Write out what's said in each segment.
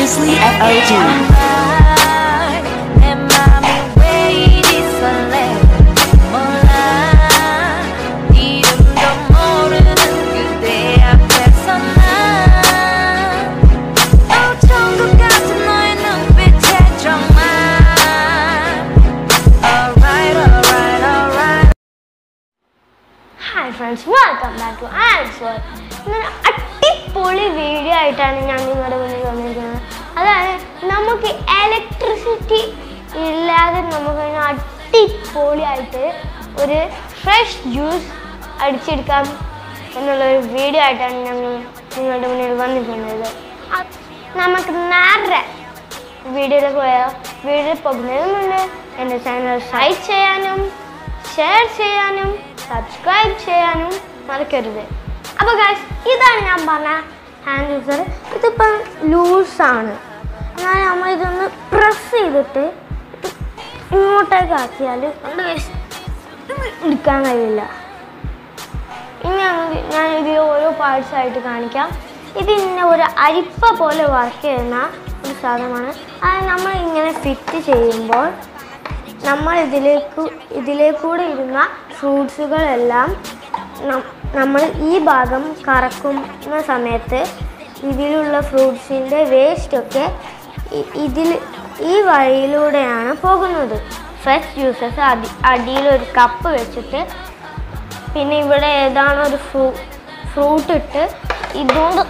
Easily FOD. Hi friends, welcome back to Ayaan sworld. അടിപൊളി video ആയിട്ടാണ് ഞാൻ നിങ്ങളുടെ മുന്നിൽ വന്നിരിക്കുന്നത്. അതായത് നമുക്ക് ഇലക്ട്രിസിറ്റി ഇല്ലാതെ നമുക്ക് അടിപൊളിയായിട്ട് ഒരു ഫ്രഷ് ജ്യൂസ് അടിച്ചെടുക്കാം എന്നുള്ളൊരു വീഡിയോ ആയിട്ടാണ് ഞങ്ങൾ നിങ്ങളുടെ മുന്നിൽ വന്നിട്ടുള്ളത്. നമുക്ക് നേരെ വീഡിയോയിലേക്ക് പോയാൽ വീഡിയോ പോകുന്നതിന് മുന്നേ എൻ്റെ ചാനൽ ലൈക്ക് ചെയ്യാനും ഷെയർ ചെയ്യാനും സബ്സ്ക്രൈബ് ചെയ്യാനും മറക്കരുത്. അപ്പോൾ ഗൈസ്, ഇതാണ് ഞാൻ പറഞ്ഞ ഹാൻഡ് ജ്യൂസർ. ഇതിപ്പം ലൂസാണ്. എന്നാൽ നമ്മളിതൊന്ന് പ്രസ് ചെയ്തിട്ട് ഇങ്ങോട്ടേക്ക് ആക്കിയാൽ കൊണ്ട് ഗൈസ് എടുക്കാൻ കഴിയില്ല. ഇനി ഞാൻ ഇതിൽ ഓരോ പാർട്സായിട്ട് കാണിക്കാം. ഇതിൻ്റെ ഒരു അരിപ്പ പോലെ വർക്ക് ചെയ്യുന്ന ഒരു സാധനമാണ്. അത് നമ്മൾ ഇങ്ങനെ ഫിറ്റ് ചെയ്യുമ്പോൾ നമ്മൾ ഇതിലേക്കൂടെ ഇടുന്ന ഫ്രൂട്ട്സുകളെല്ലാം നമ്മൾ ഈ ഭാഗം കറക്കുന്ന സമയത്ത് ഇതിലുള്ള ഫ്രൂട്ട്സിൻ്റെ വേസ്റ്റൊക്കെ ഈ വഴിയിലൂടെയാണ് പോകുന്നത്. ഫ്രഷ് ജ്യൂസസ് അടിയിലൊരു കപ്പ് വെച്ചിട്ട് പിന്നെ ഇവിടെ ഏതാണോ ഒരു ഫ്രൂട്ട് ഇട്ട് ഇതുകൊണ്ട്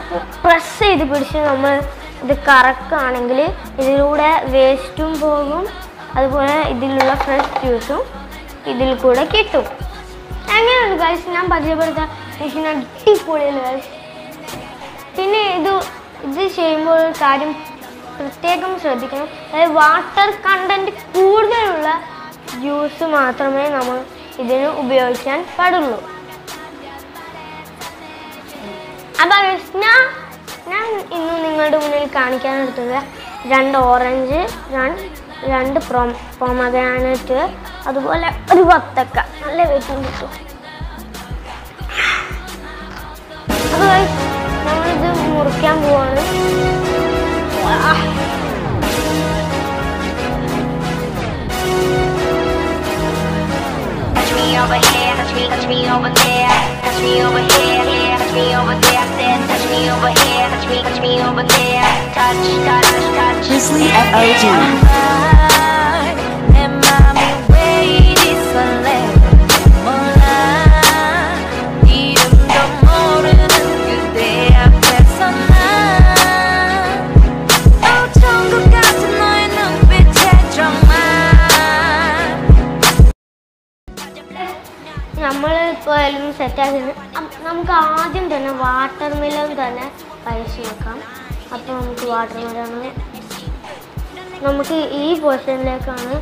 പ്രസ് ചെയ്ത് പിടിച്ച് നമ്മൾ ഇത് കറക്കുകയാണെങ്കിൽ ഇതിലൂടെ വേസ്റ്റും പോകും, അതുപോലെ ഇതിലുള്ള ഫ്രഷ് ജ്യൂസും ഇതിൽ കൂടെ കിട്ടും. എങ്ങനെയുണ്ട് ഗൈസ്? ഞാൻ പരിചയപ്പെടുത്താൻ എനിക്ക് അടിപൊളിയല്ലേ ഗൈസ്. പിന്നെ ഇത് ചെയ്യുമ്പോൾ ഒരു കാര്യം പ്രത്യേകം ശ്രദ്ധിക്കണം. അതായത് വാട്ടർ കണ്ടൻറ്റ് കൂടുതലുള്ള ജ്യൂസ് മാത്രമേ നമ്മൾ ഇതിന് ഉപയോഗിക്കാൻ പാടുള്ളൂ. അപ്പോൾ ഞാൻ ഇന്ന് നിങ്ങളുടെ മുന്നിൽ കാണിക്കാനെടുത്തത് 2 ഓറഞ്ച്, 2 പൊമഗ്രാനറ്റ്, അതുപോലെ ഒരു വത്തക്ക. നല്ല വെയിറ്റും കിട്ടും. അപ്പോൾ നമ്മളിത് മുറിക്കാൻ പോവാണ്. Over here, touch me over there, touch me over here, touch me over there, touch me over here, touch me over there, touch. Easily FOD. നമ്മളിപ്പോൾ എല്ലാം സെറ്റാക്കിയത്. നമുക്ക് ആദ്യം തന്നെ വാട്ടർ മെലൺ തന്നെ കഴിച്ച് നോക്കാം. അപ്പോൾ നമുക്ക് വാട്ടർ മെലൺ നമുക്ക് ഈ പോർഷനിലേക്കാണ്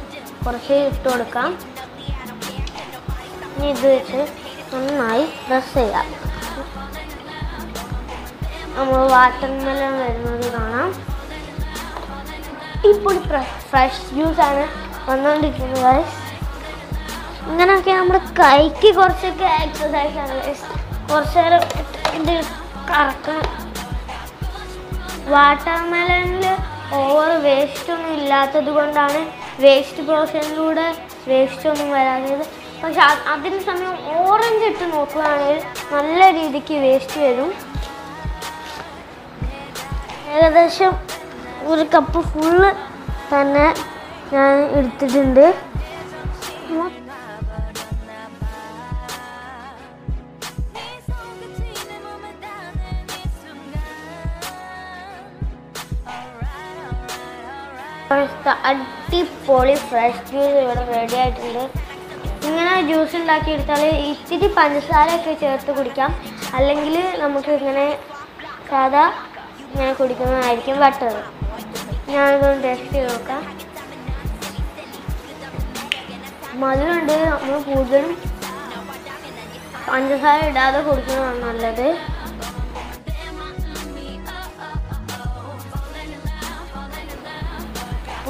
കുറച്ച് ഇട്ട് കൊടുക്കാം. ഇനി ഇത് വെച്ച് നന്നായി പ്രസ് ചെയ്യാം. നമ്മൾ വാട്ടർ മെലൺ വരുന്നത് കാണാം. ഇപ്പോൾ ഫ്രഷ് ജ്യൂസാണ് വന്നുകൊണ്ടിരിക്കുന്നത് ഗൈസ്. ഇങ്ങനെയൊക്കെ നമ്മുടെ കൈക്ക് കുറച്ചൊക്കെ എക്സസൈസ് ആണ്. കുറച്ച് നേരം ഇത് കറക്കണം. വാട്ടർ മെലണിൽ ഓവർ വേസ്റ്റൊന്നും ഇല്ലാത്തത് കൊണ്ടാണ് വേസ്റ്റ് പോർഷനിലൂടെ വേസ്റ്റൊന്നും വരാത്തത്. പക്ഷെ അതിന് സമയം ഓറഞ്ച് ഇട്ട് നോക്കുകയാണെങ്കിൽ നല്ല രീതിക്ക് വേസ്റ്റ് വരും. ഏകദേശം ഒരു കപ്പ് ഫുള്ള് തന്നെ ഞാൻ എടുത്തിട്ടുണ്ട്. അടിപൊളി ഫ്രഷ് ജ്യൂസ് ഇവിടെ റെഡി ആയിട്ടുണ്ട്. ഇങ്ങനെ ജ്യൂസ് ഉണ്ടാക്കിയെടുത്താൽ ഇത്തിരി പഞ്ചസാരയൊക്കെ ചേർത്ത് കുടിക്കാം. അല്ലെങ്കിൽ നമുക്ക് ഇങ്ങനെ സാധാ ഇങ്ങനെ കുടിക്കുന്നതായിരിക്കും ബെറ്റർ. ഞാനിതൊന്ന് ടേസ്റ്റ് ചെയ്ത് നോക്കാം. മധുരമുണ്ട്. നമ്മൾ കൂടുതലും പഞ്ചസാര ഇടാതെ കുടിക്കുന്നതാണ് നല്ലത്.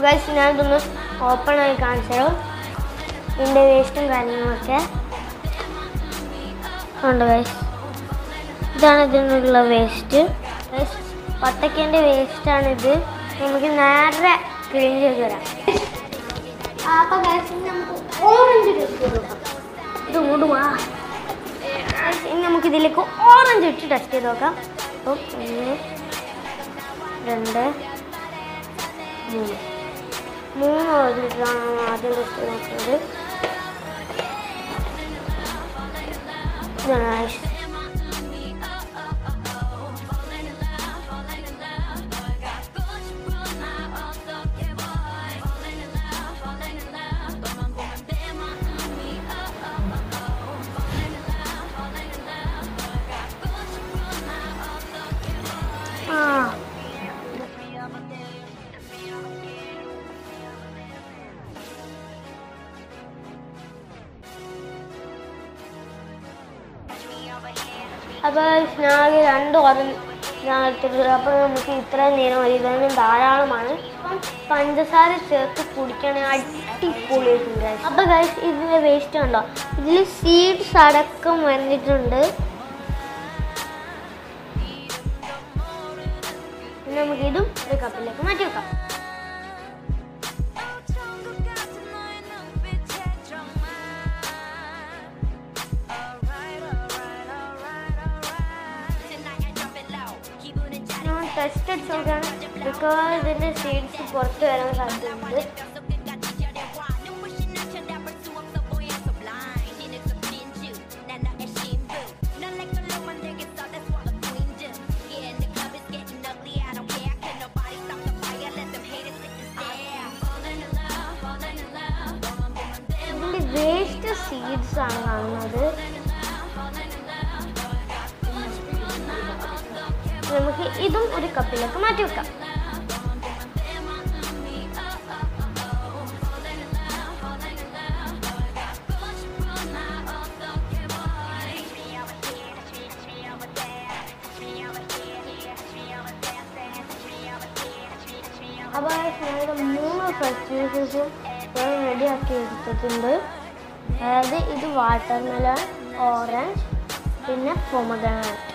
ഗൈസ്, ഞാനിതൊന്ന് ഓപ്പണായി കാണിച്ചോ. ഇതിൻ്റെ വേസ്റ്റും കാര്യങ്ങളൊക്കെ ഉണ്ട് ഗൈസ്. ഇതാണ് ഇതിനുള്ള വേസ്റ്റ്. വത്തക്കേൻ്റെ വേസ്റ്റാണിത്. നമുക്ക് നേരെ ക്ലീൻ ചെയ്ത് തരാം. അപ്പം നമുക്ക് ഓറഞ്ച് ടെസ്റ്റ് ചെയ്ത് നോക്കാം. ഇത് ഇങ്ങോട്ട് വാ. ഇനി നമുക്കിതിലേക്ക് ഓറഞ്ച് ഇട്ട് ടെസ്റ്റ് ചെയ്ത് നോക്കാം. അപ്പം 1 2 3 ഓറഞ്ച് ഇട്ടാണ് ആദ്യം ടെസ്റ്റ് ചെയ്ത് നോക്കുന്നത്. അപ്പോൾ ഞാൻ 2 ഓറഞ്ച് ഞാൻ എടുത്തിട്ടുള്ളത്. അപ്പോൾ നമുക്ക് ഇത്രയും നേരം മതി. ഇതൊന്നും ധാരാളമാണ്. അപ്പം പഞ്ചസാര ചേർത്ത് കുടിക്കുകയാണെങ്കിൽ അടിപൊളിയായിട്ടുണ്ട്. അപ്പോൾ ഗൈസ് ഇതിൻ്റെ വേസ്റ്റ് കണ്ടോ, ഇതിൽ സീഡ്സ് അടക്കം വന്നിട്ടുണ്ട്. നമുക്കിതും ഒരു കപ്പിലേക്ക് മാറ്റി വെക്കാം. ടെസ്റ്റ് അടിച്ച് നോക്കുകയാണ്. ബിക്കോസ് ഇതിൻ്റെ സീഡ്സ് പുറത്ത് വരാൻ സാധ്യതയുണ്ട്. ഇതിൻ്റെ വേസ്റ്റ് സീഡ്സ് ആണ് കാണുന്നത്. നമുക്ക് ഇതും ഒരു കപ്പിലേക്ക് മാറ്റി വെക്കാം. അപ്പോൾ ഞങ്ങളുടെ 3 ഫ്രഷ് ജ്യൂസസും റെഡിയാക്കി എടുത്തിട്ടുണ്ട്. അതായത് ഇത് വാട്ടർമെലൺ, ഓറഞ്ച്, പിന്നെ പൊമഗ്രാനൈറ്റ്.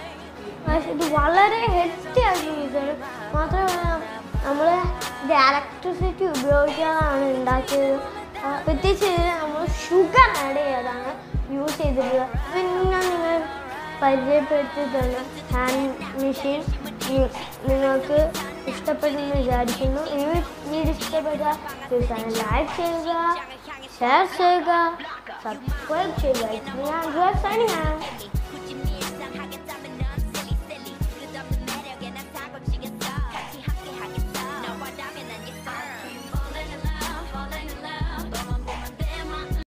ഇത് വളരെ ഹെൽത്തി ആയിട്ടുള്ള ജ്യൂസാണ്. മാത്രമല്ല നമ്മൾ ഇത് ഇലക്ട്രിസിറ്റി ഉപയോഗിക്കാതാണ് ഉണ്ടാക്കിയത്. പ്രത്യേകിച്ച് നമ്മൾ ഷുഗർ ആഡ് ചെയ്യാതാണ് യൂസ് ചെയ്തിട്ടുള്ളത്. പിന്നെ നിങ്ങൾ പരിചയപ്പെടുത്തി തന്ന ഹാൻഡ് മെഷീൻ നിങ്ങൾക്ക് ഇഷ്ടപ്പെട്ടെന്ന് വിചാരിക്കുന്നു. ഈ വീഡിയോ ഇഷ്ടപ്പെട്ടാൽ തീർച്ചയായും ലൈക്ക് ചെയ്യുക, ഷെയർ ചെയ്യുക, സബ്സ്ക്രൈബ് ചെയ്യുക. ഞാൻ സൈനിങ് ഔട്ട്.